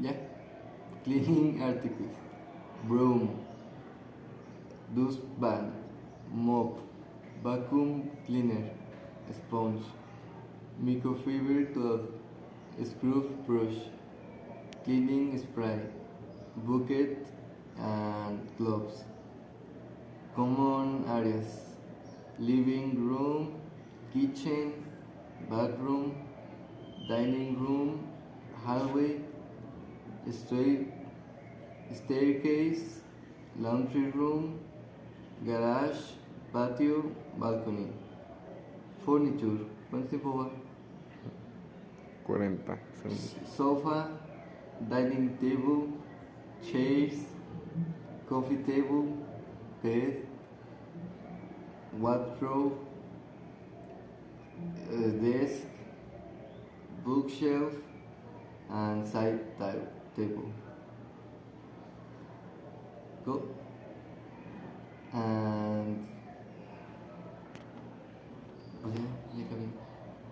Yeah. Cleaning articles. Broom, dustpan, mop, vacuum cleaner, sponge, microfiber cloth, screw brush, cleaning spray, bucket and gloves. Common areas: living room, kitchen, bathroom, dining room, hallway, stair- staircase, laundry room, garage, patio, balcony. Furniture. ¿Cuánto tiempo va? 40 segundos. Sofa, dining table, chairs, coffee table, bed, wardrobe, desk, bookshelf, and side table. Go. And. Ya acabé.